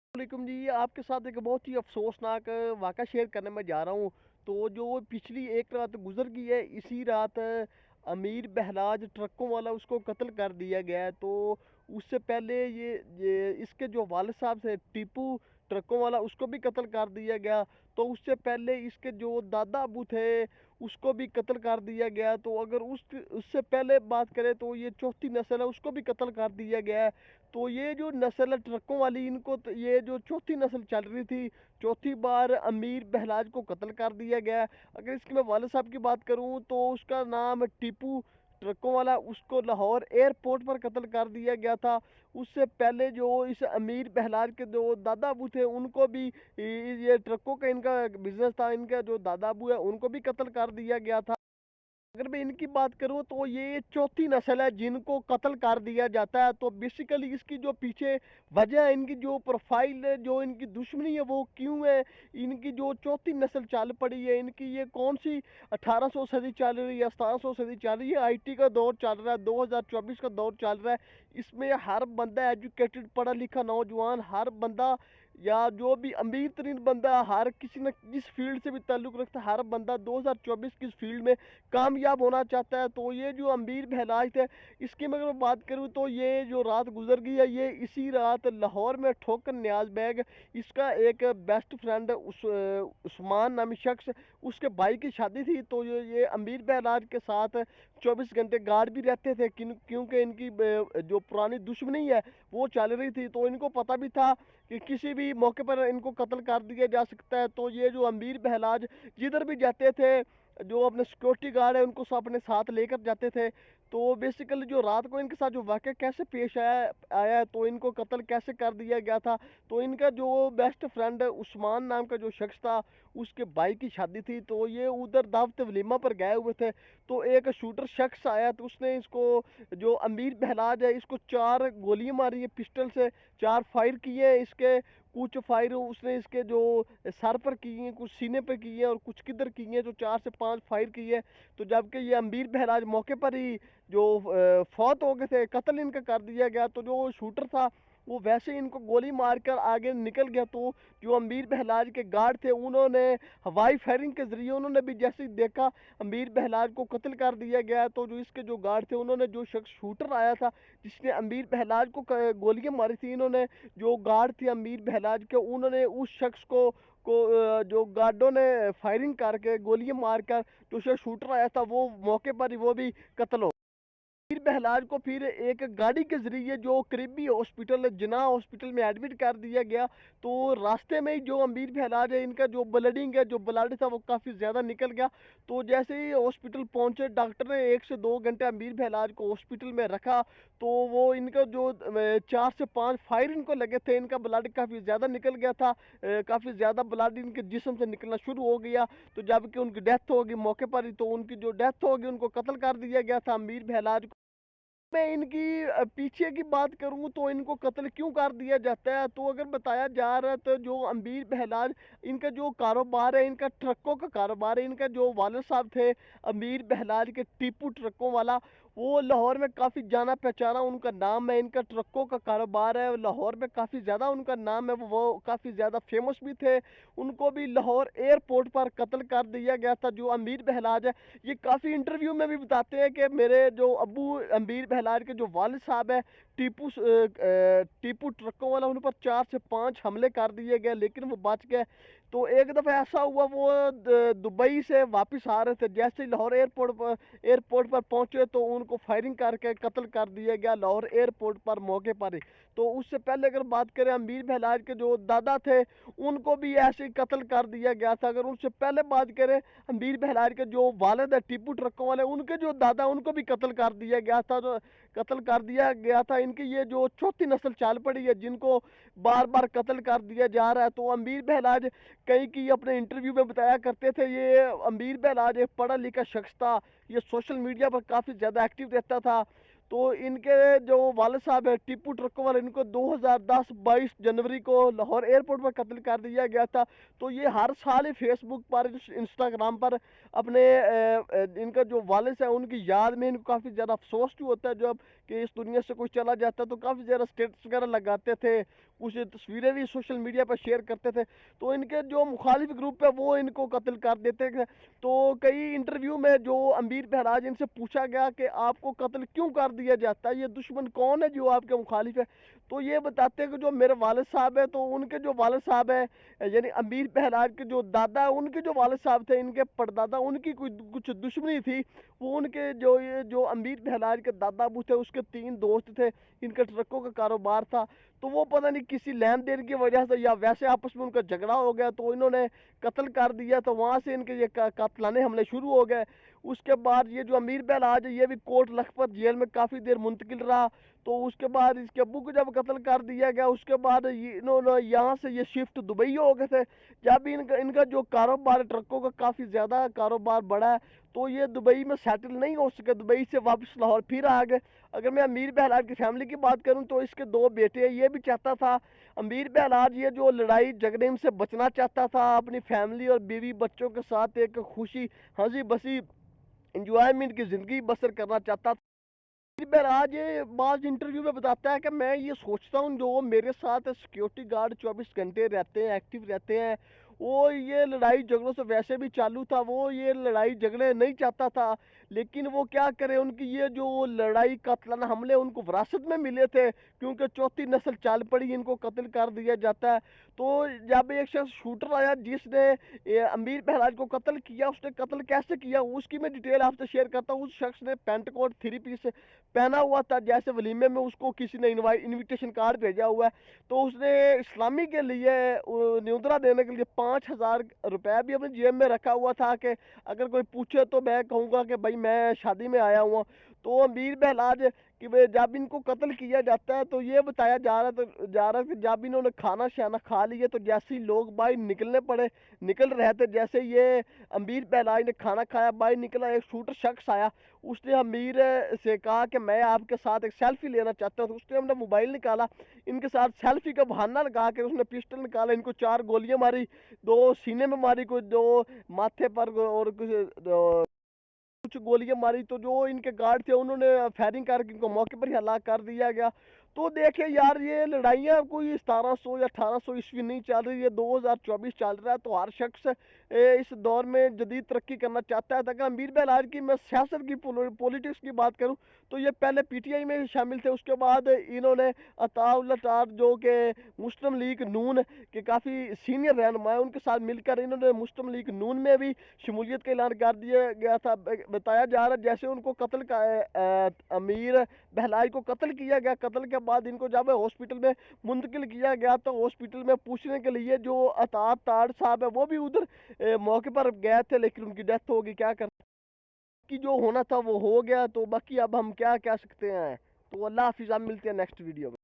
वालेकुम जी, आपके साथ एक बहुत ही अफ़सोसनाक वाक़या शेयर करने मैं जा रहा हूँ। तो जो पिछली एक रात गुज़र गई है, इसी रात अमीर बहलाज ट्रकों वाला उसको कत्ल कर दिया गया है। तो उससे पहले ये इसके जो वालिद साहब थे टीपू ट्रकों वाला, उसको भी कत्ल कर दिया गया। तो उससे पहले इसके जो दादा अबू थे, उसको भी कत्ल कर दिया गया। तो अगर उससे पहले बात करें तो ये चौथी नस्ल है, उसको भी कत्ल कर दिया गया है। तो ये जो नस्ल है ट्रकों वाली, इनको तो ये जो चौथी नस्ल चल रही थी, चौथी बार अमीर बहलाज को कत्ल कर दिया गया है। अगर इसकी मैं वालिद साहब की बात करूं तो उसका नाम टीपू ट्रकों वाला, उसको लाहौर एयरपोर्ट पर कत्ल कर दिया गया था। उससे पहले जो इस अमीर बहलाज के जो दादा अबू थे, उनको भी ये ट्रकों का इनका बिजनेस था, इनका जो दादा अबू है उनको भी कत्ल कर दिया गया था। अगर मैं इनकी बात करूं तो ये चौथी नस्ल है जिनको कत्ल कर दिया जाता है। तो बेसिकली इसकी जो पीछे वजह है, इनकी जो प्रोफाइल है, जो इनकी दुश्मनी है, वो क्यों है, इनकी जो चौथी नस्ल चल पड़ी है, इनकी ये कौन सी 1800 सदी चल रही है, 1700 सदी चल रही है, आईटी का दौर चल रहा है, 2024 का दौर चल रहा है। इसमें हर बंदा एजुकेटेड, पढ़ा लिखा नौजवान, हर बंदा या जो भी अमीर तरीन बंदा, हर किसी न जिस फील्ड से भी ताल्लुक़ रखता है, हर बंदा 2024 की इस फील्ड में कामयाब होना चाहता है। तो ये जो अमीर बहलाज थे, इसकी मैं अगर बात करूँ तो ये जो रात गुजर गई है, ये इसी रात लाहौर में ठोकर न्याज बैग, इसका एक बेस्ट फ्रेंड उस्मान नामी शख्स, उसके भाई की शादी थी। तो ये अमीर बहलाज के साथ 24 घंटे गार्ड भी रहते थे, क्योंकि इनकी जो पुरानी दुश्मनी है वो चल रही थी। तो इनको पता भी था कि किसी भी मौके पर इनको कत्ल कर दिया जा सकता है। तो ये जो अमीर बहलाज जिधर भी जाते थे, जो अपने सिक्योरिटी गार्ड है उनको सब अपने साथ लेकर जाते थे। तो बेसिकली जो रात को इनके साथ जो वाक़या कैसे पेश आया है, तो इनको कत्ल कैसे कर दिया गया था। तो इनका जो बेस्ट फ्रेंड उस्मान नाम का जो शख्स था, उसके भाई की शादी थी। तो ये उधर दावत वलीमा पर गए हुए थे। तो एक शूटर शख्स आया, तो उसने इसको, जो अमीर बहलाज है, इसको 4 गोलियां मारी है पिस्टल से, 4 फायर किए हैं इसके। कुछ फायर उसने इसके जो सर पर किए हैं, कुछ सीने पर किए हैं, और कुछ किधर किए हैं, जो 4 से 5 फायर किए हैं। तो जबकि ये अमीर बहराज मौके पर ही जो फौत हो गए थे, कत्ल इनका कर दिया गया। तो जो शूटर था वो वैसे ही इनको गोली मारकर आगे निकल गया। तो जो अमीर बहलाज के गार्ड थे, उन्होंने हवाई फायरिंग के जरिए, उन्होंने भी जैसे ही देखा अमीर बहलाज को कत्ल कर दिया गया, तो जो इसके जो गार्ड थे, उन्होंने जो शख्स शूटर आया था जिसने अमीर बहलाज को गोलियां मारी थी, इन्होंने जो गार्ड थे अमीर बहलाज के, उन्होंने उस शख्स को जो गार्डों ने फायरिंग करके गोलियां मारकर, जो शूटर आया था वो मौके पर ही वो भी कत्ल हो। अमीर बहलाज को फिर एक गाड़ी के जरिए जो करीबी हॉस्पिटल जिना हॉस्पिटल में एडमिट कर दिया गया। तो रास्ते में ही जो अमीर बहलाज है, इनका जो ब्लडिंग है, जो ब्लड था, वो काफ़ी ज़्यादा निकल गया। तो जैसे ही हॉस्पिटल पहुंचे, डॉक्टर ने 1 से 2 घंटे अमीर बहलाज को हॉस्पिटल में रखा। तो वो इनका जो 4 से 5 फायर इनको लगे थे, इनका ब्लड काफ़ी ज़्यादा निकल गया था, काफ़ी ज़्यादा ब्लड इनके जिस्म से निकलना शुरू हो गया। तो जबकि उनकी डेथ होगी मौके पर ही, तो उनकी जो डेथ होगी, उनको कत्ल कर दिया गया था अमीर बहलाज। मैं इनकी पीछे की बात करूं तो इनको कत्ल क्यों कर दिया जाता है, तो अगर बताया जा रहा है तो जो अमीर बहलाज, इनका जो कारोबार है, इनका ट्रकों का कारोबार है। इनका जो वालिद साहब थे अमीर बहलाज के, टीपू ट्रकों वाला, वो लाहौर में काफ़ी जाना पहचाना उनका नाम है। इनका ट्रकों का कारोबार है, लाहौर में काफ़ी ज़्यादा उनका नाम है, वो काफ़ी ज़्यादा फेमस भी थे। उनको भी लाहौर एयरपोर्ट पर कत्ल कर दिया गया था। जो अमीर बहलाज है, ये काफ़ी इंटरव्यू में भी बताते हैं कि मेरे जो अबू अमीर बहलाज के जो वालिद साहब है, टीपू ट्रकों वाला, उन पर 4 से 5 हमले कर दिए गए, लेकिन वो बच गए। तो एक दफ़ा ऐसा हुआ, वो दुबई से वापस आ रहे थे, जैसे ही लाहौर एयरपोर्ट पर पहुंचे, तो उनको फायरिंग करके कत्ल कर दिया गया लाहौर एयरपोर्ट पर मौके पर ही। तो उससे पहले अगर बात करें, अमीर बहलाज के जो दादा थे, उनको भी ऐसे ही कत्ल कर दिया गया था। अगर उनसे पहले बात करें, अमीर बहलाज के जो वालिद है टीपू ट्रकों वाले, उनके जो दादा, उनको भी कत्ल कर दिया गया था। जो कत्ल कर दिया गया था, इनकी ये जो चौथी नस्ल चल पड़ी है जिनको बार बार कत्ल कर दिया जा रहा है। तो अमीर बहलाज कई की अपने इंटरव्यू में बताया करते थे, ये अमीर बहलाज एक पढ़ा लिखा शख्स था, ये सोशल मीडिया पर काफ़ी ज़्यादा एक्टिव रहता था। तो इनके जो वालिद साहब है टीपू ट्रकों वाले, इनको 2010-22 जनवरी को लाहौर एयरपोर्ट पर कत्ल कर दिया गया था। तो ये हर साल ही फेसबुक पर, इंस्टाग्राम पर अपने इनका जो वालिद है उनकी याद में इनको काफ़ी ज़्यादा अफसोस भी होता है, जब कि इस दुनिया से कोई चला जाता है, तो काफ़ी ज़्यादा स्टेटस वगैरह लगाते थे। कुछ तस्वीरें भी सोशल मीडिया पर शेयर करते थे। तो इनके जो मुखालिफ ग्रुप है वो इनको कत्ल कर देते थे। तो कई इंटरव्यू में जो अमीर बहराज, इनसे पूछा गया कि आपको कत्ल क्यों कर दिया जाता है, ये दुश्मन कौन है जो आपके मुखालिफ है, तो ये बताते हैं कि जो मेरे वालिद साहब है, तो उनके जो वालिद साहब है यानी अमीर बहराज के जो दादा है, उनके जो वालिद साहब थे, इनके परदादा, उनकी कोई कुछ दुश्मनी थी। वो उनके जो ये जो अमीर बहराज के दादा अबू थे, उसके 3 दोस्त थे, इनका ट्रकों का कारोबार था। तो वो पता नहीं किसी लेन देन की वजह से या वैसे आपस में उनका झगड़ा हो गया, तो इन्होंने कत्ल कर दिया। तो वहाँ से इनके ये कातलाने हमले शुरू हो गए। उसके बाद ये जो अमीर बहराज है, ये भी कोट लखपत जेल में काफ़ी देर मुंतकिल रहा। तो उसके बाद इसके अब्बू को जब कत्ल कर दिया गया, उसके बाद इन्होंने यहाँ से ये शिफ्ट दुबई हो गए थे। जब इनका इनका जो कारोबार ट्रकों का काफ़ी ज़्यादा कारोबार बढ़ा है, तो ये दुबई में सेटल नहीं हो सके, दुबई से वापस लाहौर फिर आ गए। अगर मैं अमीर बहराज की फैमिली की बात करूं तो इसके 2 बेटे हैं। ये भी चाहता था अमीर बहराज, ये जो लड़ाई झगड़े से बचना चाहता था, अपनी फैमिली और बीवी बच्चों के साथ एक खुशी हंसी बसी इंजॉयमेंट की ज़िंदगी बसर करना चाहता था। अमीर बहराज ये बाज़ इंटरव्यू में बताता है कि मैं ये सोचता हूँ जो मेरे साथ सिक्योरिटी गार्ड 24 घंटे रहते हैं, एक्टिव रहते हैं, वो ये लड़ाई झगड़ों से वैसे भी चालू था, वो ये लड़ाई झगड़े नहीं चाहता था। लेकिन वो क्या करे, उनकी ये जो लड़ाई कातलाना हमले उनको विरासत में मिले थे, क्योंकि चौथी नस्ल चल पड़ी, इनको कत्ल कर दिया जाता है। तो जब एक शख्स शूटर आया जिसने अमीर बहराज को कत्ल किया, उसने कत्ल कैसे किया उसकी मैं डिटेल आपसे शेयर करता हूँ। उस शख्स ने पेंट कोट 3 पीस पहना हुआ था, जैसे वलीमे में उसको किसी ने इनविटेशन कार्ड भेजा हुआ है। तो उसने इस्लामी के लिए न्योंदरा देने के लिए 5,000 रुपया भी अपनी जेब में रखा हुआ था कि अगर कोई पूछे तो मैं कहूँगा कि भाई मैं शादी में आया हुआ। तो अमीर बहराज कि वे जब इनको कत्ल किया जाता है, तो ये बताया जा रहा है कि जब इन्होंने खाना शाना खा लिया, तो जैसे ही लोग बाहर निकल रहे थे, जैसे ये अमीर बहराज ने खाना खाया, बाहर निकला, एक शूटर शख्स आया। उसने अमीर से कहा कि मैं आपके साथ एक सेल्फी लेना चाहता हूँ। तो उसने अपना मोबाइल निकाला, इनके साथ सेल्फी का बहाना लगा के उसने पिस्टल निकाला, इनको 4 गोलियां मारी, 2 सीने में मारी, कुछ 2 माथे पर और कुछ गोलियां मारी। तो जो इनके गार्ड थे उन्होंने फायरिंग करके इनको मौके पर ही हलाक कर दिया गया। तो देखे यार, ये लड़ाइयाँ कोई 1700 या 1800 ईस्वी नहीं चल रही है, 2024 चल रहा है। तो हर शख्स इस दौर में जदीद तरक्की करना चाहता है। अगर अमीर बहराज की मैं सियासत की पॉलिटिक्स की बात करूं, तो ये पहले पीटीआई में शामिल थे। उसके बाद इन्होंने अताउल्लाह टार जो कि मुस्लिम लीग नून के काफ़ी सीनियर रहनुमा है, उनके साथ मिलकर इन्होंने मुस्लिम लीग नून में भी शमूलियत का ऐलान कर दिया गया था। बताया जा रहा है जैसे उनको कत्ल का अमीर बहराज को कत्ल किया गया, कत्ल के बाद इनको जब हॉस्पिटल में मुंतकिल किया गया, तो हॉस्पिटल में पूछने के लिए जो अतार ताड़ साहब है वो भी उधर मौके पर गए थे, लेकिन उनकी डेथ हो गई। क्या कर कि जो होना था वो हो गया। तो बाकी अब हम क्या कह सकते हैं। तो अल्लाह हाफिज़, आप मिलते हैं नेक्स्ट वीडियो में।